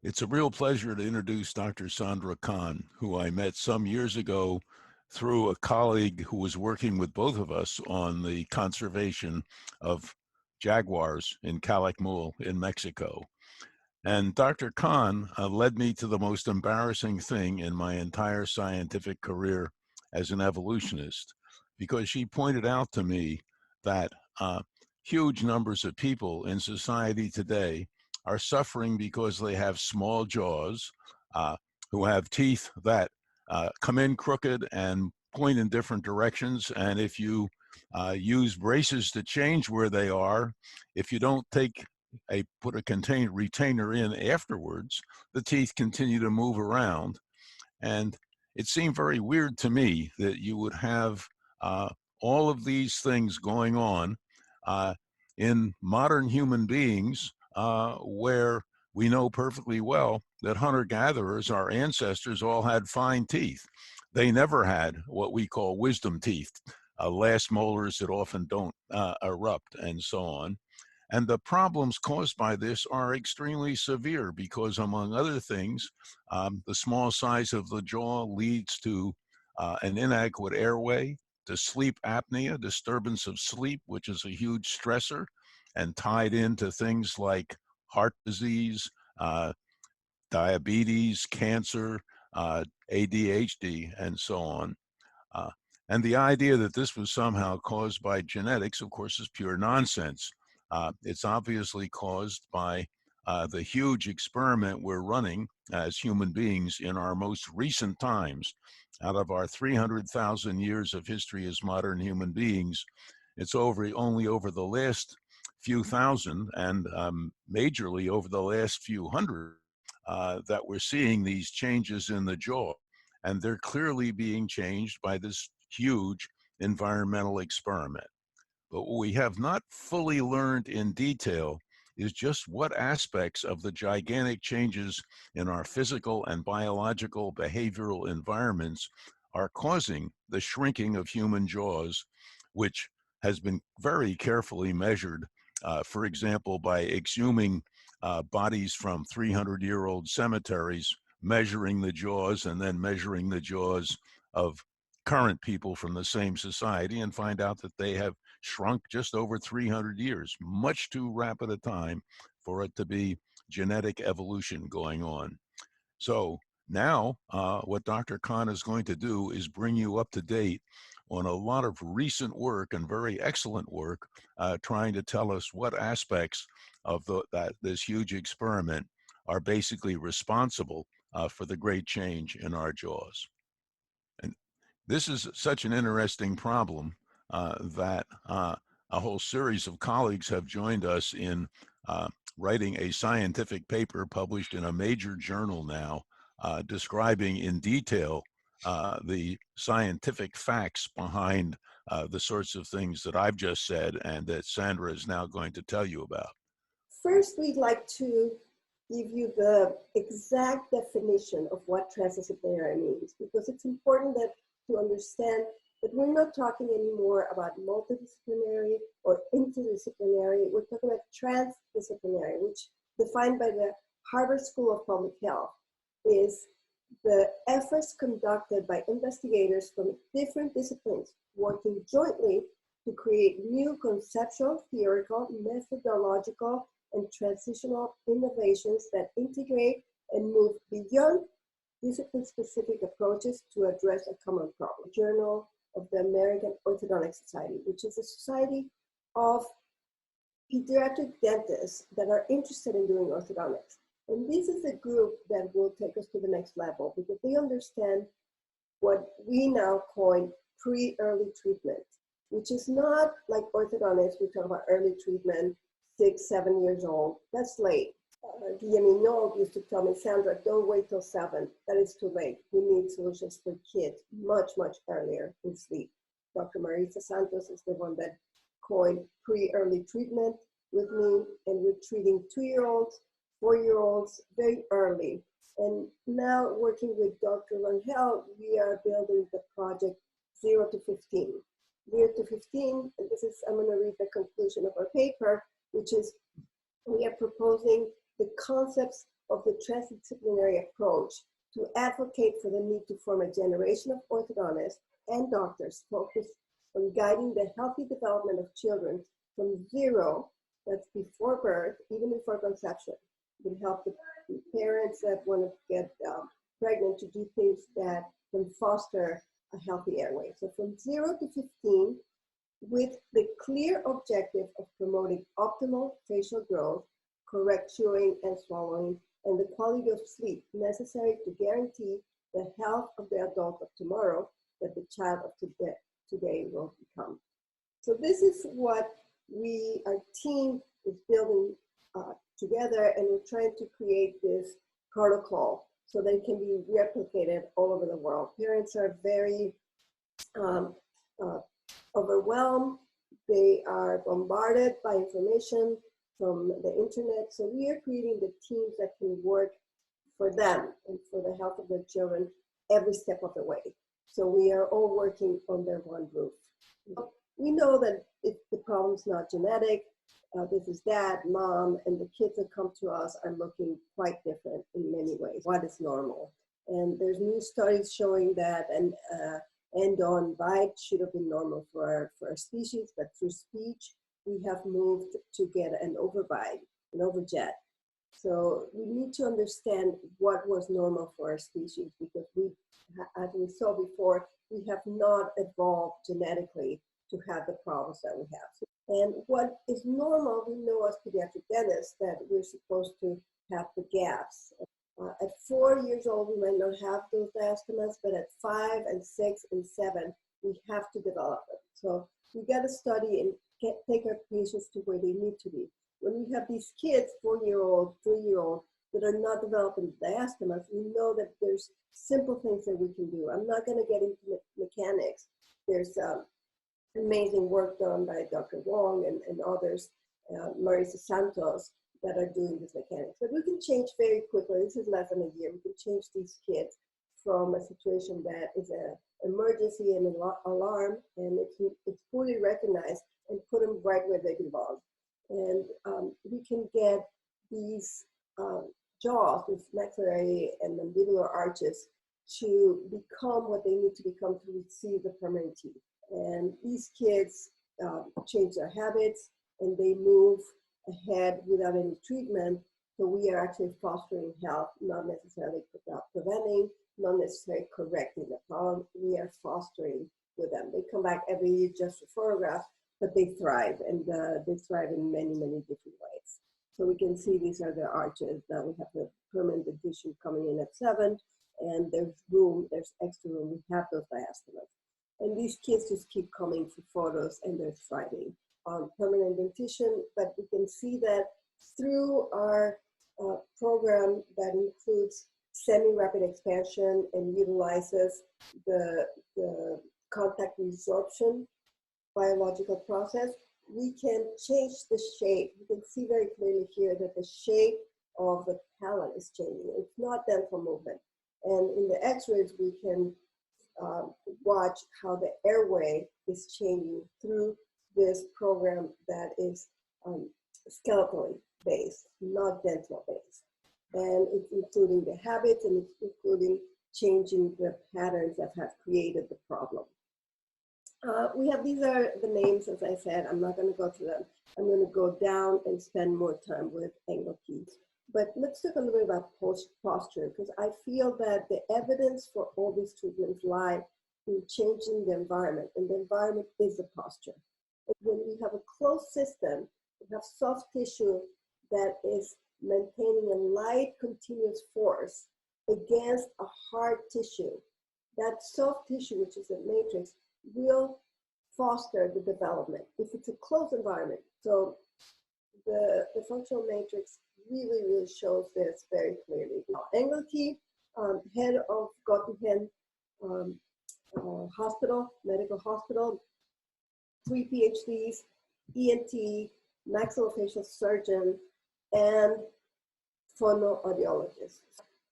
It's a real pleasure to introduce Dr. Sandra Kahn, who I met some years ago through a colleague who was working with both of us on the conservation of jaguars in Calakmul in Mexico. And Dr. Kahn led me to the most embarrassing thing in my entire scientific career as an evolutionist, because she pointed out to me that huge numbers of people in society today are suffering because they have small jaws, who have teeth that come in crooked and point in different directions. And if you use braces to change where they are, if you don't put a retainer in afterwards, the teeth continue to move around. And it seemed very weird to me that you would have all of these things going on uh, in modern human beings, where we know perfectly well that hunter-gatherers, our ancestors, all had fine teeth. They never had what we call wisdom teeth, last molars that often don't erupt, and so on. And the problems caused by this are extremely severe because, among other things, the small size of the jaw leads to an inadequate airway, to sleep apnea, disturbance of sleep, which is a huge stressor, and tied into things like heart disease, diabetes, cancer, ADHD, and so on. Uh, and the idea that this was somehow caused by genetics, of course, is pure nonsense. It's obviously caused by the huge experiment we're running as human beings in our most recent times. Out of our 300,000 years of history as modern human beings, it's only over the last few thousand and majorly over the last few hundred that we're seeing these changes in the jaw. And they're clearly being changed by this huge environmental experiment. But what we have not fully learned in detail is just what aspects of the gigantic changes in our physical and biological behavioral environments are causing the shrinking of human jaws, which has been very carefully measured, for example, by exhuming bodies from 300-year-old cemeteries, measuring the jaws, and then measuring the jaws of current people from the same society, and find out that they have shrunk just over 300 years, much too rapid a time for it to be genetic evolution going on. So now what Dr. Kahn is going to do is bring you up to date on a lot of recent work and very excellent work, trying to tell us what aspects of this huge experiment are basically responsible for the great change in our jaws. And this is such an interesting problem that a whole series of colleagues have joined us in writing a scientific paper published in a major journal now, describing in detail the scientific facts behind the sorts of things that I've just said and that Sandra is now going to tell you about. First, we'd like to give you the exact definition of what transdisciplinary means, because it's important to understand that we're not talking anymore about multidisciplinary or interdisciplinary. We're talking about transdisciplinary, which defined by the Harvard School of Public Health is the efforts conducted by investigators from different disciplines working jointly to create new conceptual, theoretical, methodological, and transitional innovations that integrate and move beyond discipline-specific approaches to address a common problem. Journal of the American Orthodontic Society, which is a society of pediatric dentists that are interested in doing orthodontics. And this is a group that will take us to the next level because they understand what we now coin pre-early treatment, which is not like orthodontics. We talk about early treatment, 6, 7 years old. That's late. Guillermo used to tell me, Sandra, don't wait till 7. That is too late. We need solutions for kids much, much earlier in sleep. Dr. Marisa Santos is the one that coined pre-early treatment with me, and we're treating 2-year-olds, 4-year-olds very early. And now working with Dr. Rangel, we are building the project 0 to 15. 0 to 15, and this is, I'm going to read the conclusion of our paper, which is we are proposing the concepts of the transdisciplinary approach to advocate for the need to form a generation of orthodontists and doctors focused on guiding the healthy development of children from zero, that's before birth, even before conception. It can help the parents that want to get pregnant to do things that can foster a healthy airway. So from 0 to 15, with the clear objective of promoting optimal facial growth, correct chewing and swallowing, and the quality of sleep necessary to guarantee the health of the adult of tomorrow that the child of today will become. So this is what our team is building together, and we're trying to create this protocol so that it can be replicated all over the world. Parents are very overwhelmed. They are bombarded by information from the internet. So we are creating the teams that can work for them and for the health of their children every step of the way. So we are all working under one roof. We know that if the problem's not genetic, this is dad, mom, and the kids that come to us are looking quite different in many ways. What is normal? And there's new studies showing that an end-on bite should have been normal for our species, but through speech, we have moved to get an overbite, an overjet. So we need to understand what was normal for our species, because we, as we saw before, we have not evolved genetically to have the problems that we have. And what is normal, we know as pediatric dentists that we're supposed to have the gaps. At 4 years old, we might not have those diastemas, but at 5 and 6 and 7, we have to develop them. So we got to study and take our patients to where they need to be. When we have these kids, 4-year-old, 3-year-old, that are not developing diastemas, we know that there's simple things that we can do. I'm not going to get into mechanics. There's amazing work done by Dr. Wong and others, Marisa Santos, that are doing this mechanics. But we can change very quickly. This is less than a year. We can change these kids from a situation that is an emergency and an alarm, and it's fully recognized, and put them right where they belong. And we can get these jaws, these maxillary and mandibular arches, to become what they need to become to receive the permanent teeth. And these kids change their habits, and they move ahead without any treatment. So we are actually fostering health, not necessarily preventing, not necessarily correcting the problem. We are fostering with them. They come back every year just for photographs, but they thrive, and they thrive in many, many different ways. So we can see these are the arches. Now we have the permanent dentition coming in at 7, and there's room, there's extra room. We have those diastemas. And these kids just keep coming for photos, and they're thriving on permanent dentition. But we can see that through our program that includes semi-rapid expansion and utilizes the contact resorption biological process, we can change the shape. You can see very clearly here that the shape of the palate is changing. It's not dental movement. And in the x-rays, we can watch how the airway is changing through this program that is skeletally based, not dental based. And it's including the habits, and it's including changing the patterns that have created the problem. These are the names, as I said. I'm not going to go through them. I'm going to go down and spend more time with angle keys. But let's talk a little bit about posture, because I feel that the evidence for all these treatments lie in changing the environment, and the environment is the posture. And when we have a closed system, we have soft tissue that is maintaining a light continuous force against a hard tissue. That soft tissue, which is a matrix, will foster the development if it's a closed environment. So the functional matrix really shows this very clearly. Angle key, head of Gottenhen Hospital, medical hospital, 3 PhDs, ENT, maxillofacial surgeon, and phonoaudiologist.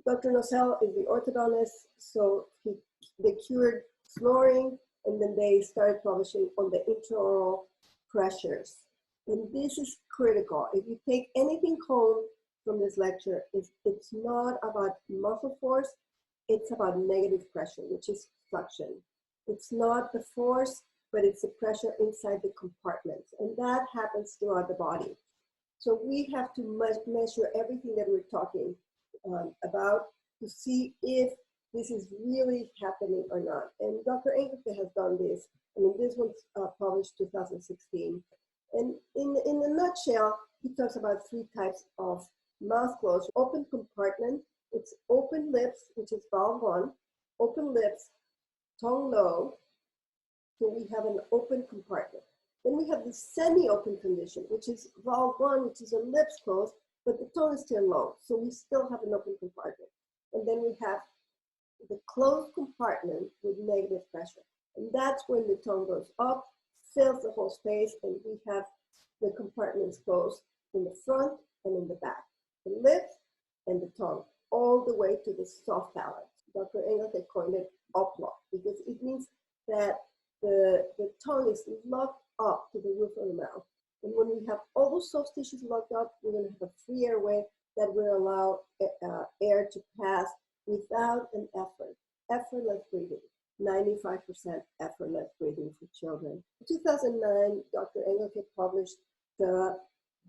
Dr. Nocell is the orthodontist, so they cured snoring, and then they started publishing on the intraoral pressures. And this is critical. If you take anything home from this lecture is it's not about muscle force, it's about negative pressure, which is suction. It's not the force, but it's the pressure inside the compartments, and that happens throughout the body. So we have to measure everything that we're talking about to see if this is really happening or not. And Dr. Engelke has done this. I mean, this one's published 2016. And in a nutshell, he talks about 3 types of mouth closure. Open compartment, it's open lips, which is valve 1, open lips, tongue low, so we have an open compartment. Then we have the semi-open condition, which is valve 1, which is a lips closed, but the tongue is still low, so we still have an open compartment. And then we have the closed compartment with negative pressure. And that's when the tongue goes up, fills the whole space, and we have the compartments closed in the front and in the back. The lips and the tongue, all the way to the soft palate. Dr. Engelke coined it uplock because it means that the tongue is locked up to the roof of the mouth. And when we have all those soft tissues locked up, we're going to have a free airway that will allow air to pass without an effort. Effortless breathing. 95% effortless breathing for children. In 2009, Dr. Engelke published the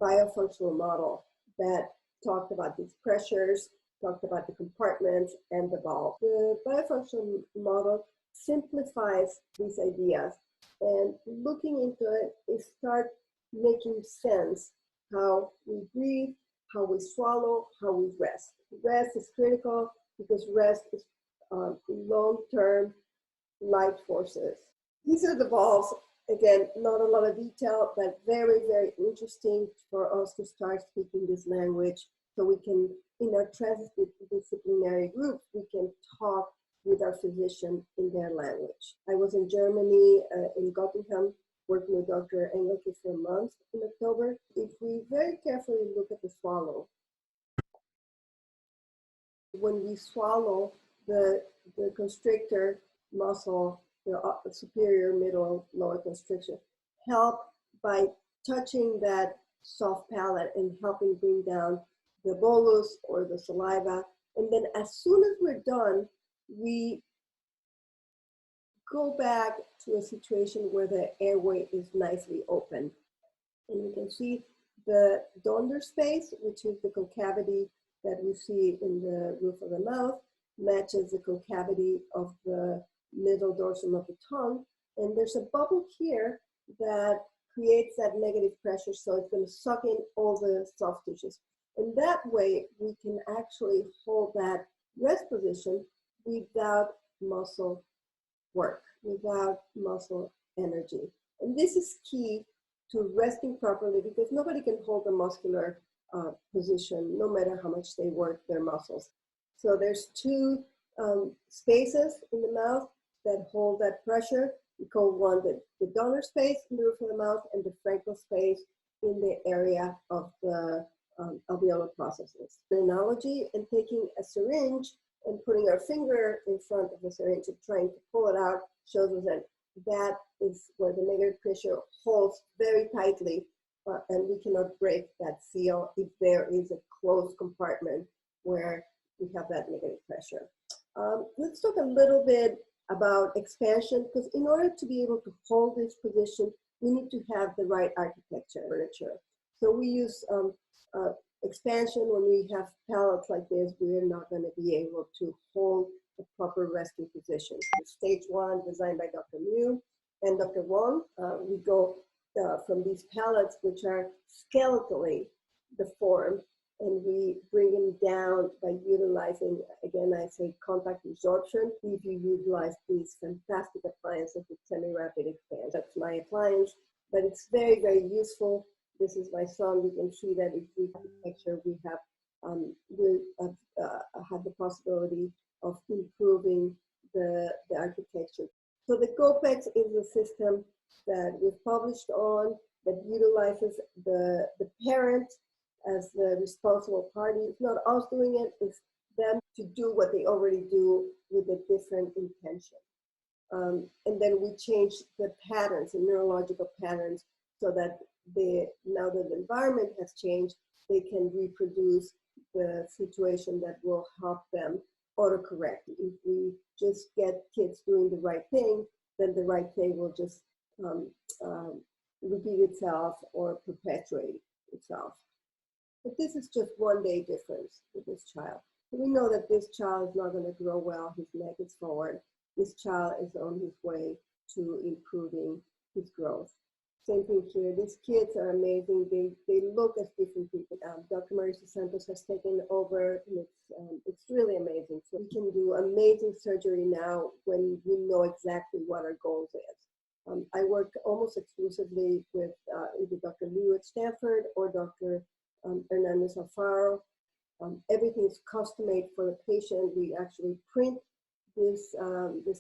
biofunctional model that talked about these pressures, talked about the compartments and the valve. The biofunctional model simplifies these ideas, and looking into it, it starts making sense how we breathe, how we swallow, how we rest. Rest is critical because rest is long-term light forces. These are the valves. Again, not a lot of detail, but very, very interesting for us to start speaking this language so we can, in our transdisciplinary groups, we can talk with our physician in their language. I was in Germany, in Göttingen, working with Dr. Engelke for a month in October. If we very carefully look at the swallow, when we swallow, the constrictor muscle, the superior, middle, lower constriction, help by touching that soft palate and helping bring down the bolus or the saliva. And then as soon as we're done, we go back to a situation where the airway is nicely open. And you can see the Donder space, which is the concavity that we see in the roof of the mouth, matches the concavity of the middle dorsum of the tongue. And there's a bubble here that creates that negative pressure, so it's going to suck in all the soft tissues. And that way, we can actually hold that rest position without muscle work, without muscle energy. And this is key to resting properly because nobody can hold a muscular position no matter how much they work their muscles. So there's 2 spaces in the mouth that hold that pressure. We call one the donor space in the roof of the mouth and the Frankel space in the area of the alveolar processes. The analogy and taking a syringe and putting our finger in front of the syringe and trying to pull it out shows us that that is where the negative pressure holds very tightly, and we cannot break that seal if there is a closed compartment where we have that negative pressure. Let's talk a little bit about expansion, because in order to be able to hold this position, we need to have the right architecture furniture. So we use expansion. When we have palates like this, we're not going to be able to hold the proper resting position. Stage 1, designed by Dr. Mew and Dr. Wong, we go from these palates, which are skeletally deformed, and we bring them down by utilizing, again, I say contact absorption. If you utilize these fantastic appliances with semi-rapid expansion, that's my appliance, but it's very, very useful. This is my son. We can see that if we have a picture, we have had the possibility of improving the architecture. So the COPEX is a system that we've published on that utilizes the parent as the responsible party. It's not us doing it, it's them to do what they already do with a different intention. And then we change the patterns, the neurological patterns, so that now that the environment has changed, they can reproduce the situation that will help them autocorrect. If we just get kids doing the right thing, then the right thing will just repeat itself or perpetuate itself. But this is just one day difference with this child. We know that this child is not going to grow well. His neck is forward. This child is on his way to improving his growth. Same thing here. These kids are amazing. They look as different people. Dr. Marisa Santos has taken over, and it's really amazing. So we can do amazing surgery now when we know exactly what our goals is. I work almost exclusively with either Dr. Liu at Stanford or Dr. Hernandez Alfaro. Everything is custom made for the patient. We actually print these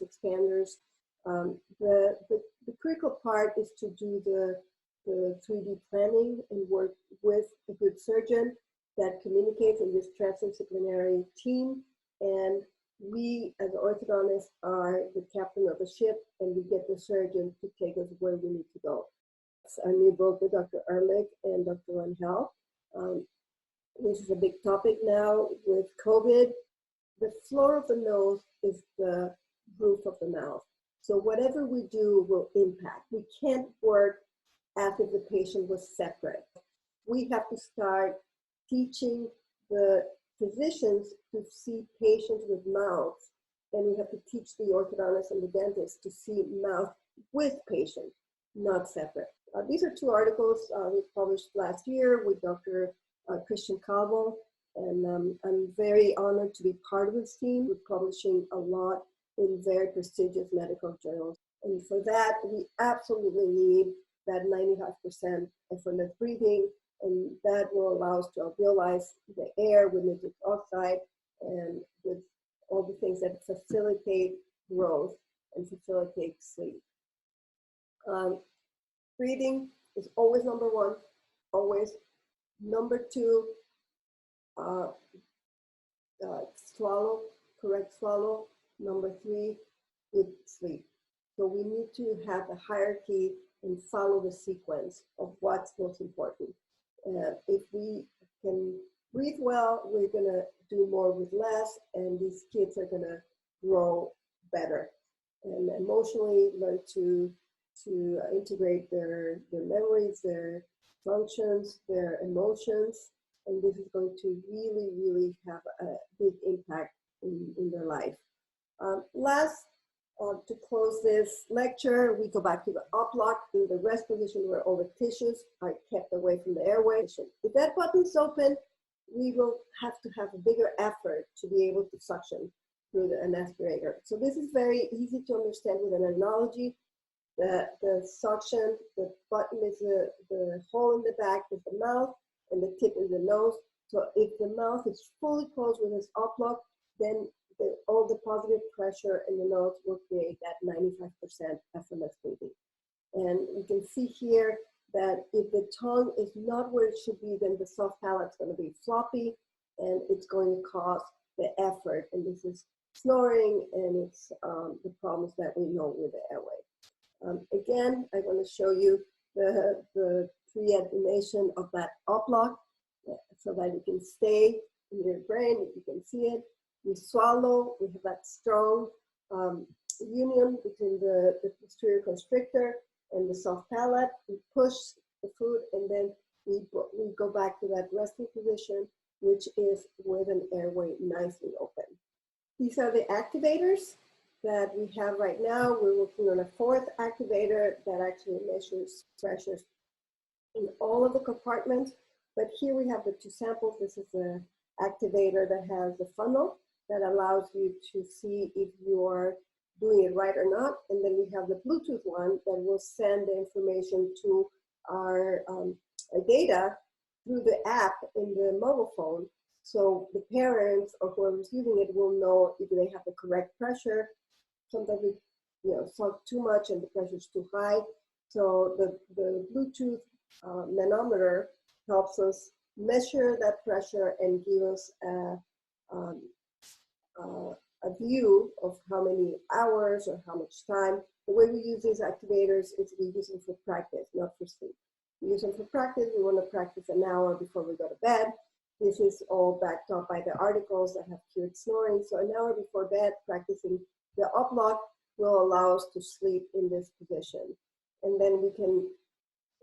expanders. The critical part is to do the 3D planning and work with a good surgeon that communicates in this transdisciplinary team. And we, as orthodontists, are the captain of the ship, and we get the surgeon to take us where we need to go. It's our new book with Dr. Ehrlich and Dr. Rangel. This is a big topic now with COVID. The floor of the nose is the roof of the mouth. So whatever we do will impact. We can't work as if the patient was separate. We have to start teaching the physicians to see patients with mouths, and we have to teach the orthodontist and the dentist to see mouth with patients, not separate. These are two articles we published last year with Dr. Christian Calvo, and I'm very honored to be part of this team. We're publishing a lot in very prestigious medical journals. And for that, we absolutely need that 95% effortless breathing, and that will allow us to alveolize the air with nitric oxide and with all the things that facilitate growth and facilitate sleep. Breathing is always number one, always. Number two, swallow, correct swallow. Number three, good sleep. So we need to have a hierarchy and follow the sequence of what's most important. If we can breathe well, we're gonna do more with less, and these kids are gonna grow better and emotionally learn to integrate their memories, their functions, their emotions, and this is going to really, really have a big impact in their life. To close this lecture, we go back to the up lock. In the rest position, where all the tissues are kept away from the airway. If that button's open, we will have to have a bigger effort to be able to suction through an aspirator. So this is very easy to understand with an analogy. The suction, the button is the hole in the back is the mouth, and the tip is the nose. So if the mouth is fully closed with this up lock, then all the positive pressure in the nose will create that 95% effortless breathing. And you can see here that if the tongue is not where it should be, then the soft palate's going to be floppy, and it's going to cause the effort. And this is snoring, and it's the problems that we know with the airway. Again, I'm going to show you the triangulation of that up lock so that it can stay in your brain, if you can see it. We swallow, we have that strong union between the posterior constrictor and the soft palate. We push the food, and then we go back to that resting position, which is with an airway nicely open. These are the activators that we have right now. We're working on a fourth activator that actually measures pressures in all of the compartments. But here we have the two samples. This is the activator that has the funnel that allows you to see if you are doing it right or not. And then we have the Bluetooth one that will send the information to our data through the app in the mobile phone. So the parents or whoever's using it will know if they have the correct pressure. Sometimes we suck too much and the pressure is too high. So the Bluetooth manometer helps us measure that pressure and give us a view of how many hours or how much time. The way we use these activators is we use them for practice, not for sleep. We use them for practice. We want to practice an hour before we go to bed. This is all backed up by the articles that have cured snoring. So an hour before bed, practicing the up lock will allow us to sleep in this position. And then we can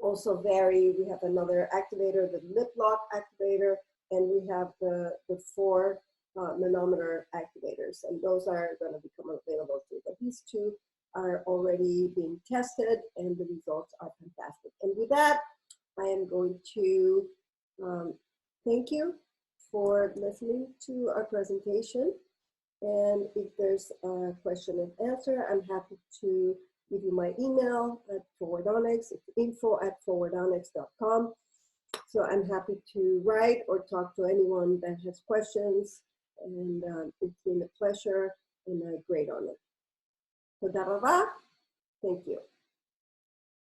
also vary. We have another activator, the lip lock activator, and we have the 4 manometer activators, and those are going to become available too. But these 2 are already being tested, and the results are fantastic. And with that, I am going to thank you for listening to our presentation. And if there's a question and answer, I'm happy to give you my email at Forwardonics. It's info@forwardonics.com. So I'm happy to write or talk to anyone that has questions. And it's been a pleasure and a great honor. Toda raba. Thank you.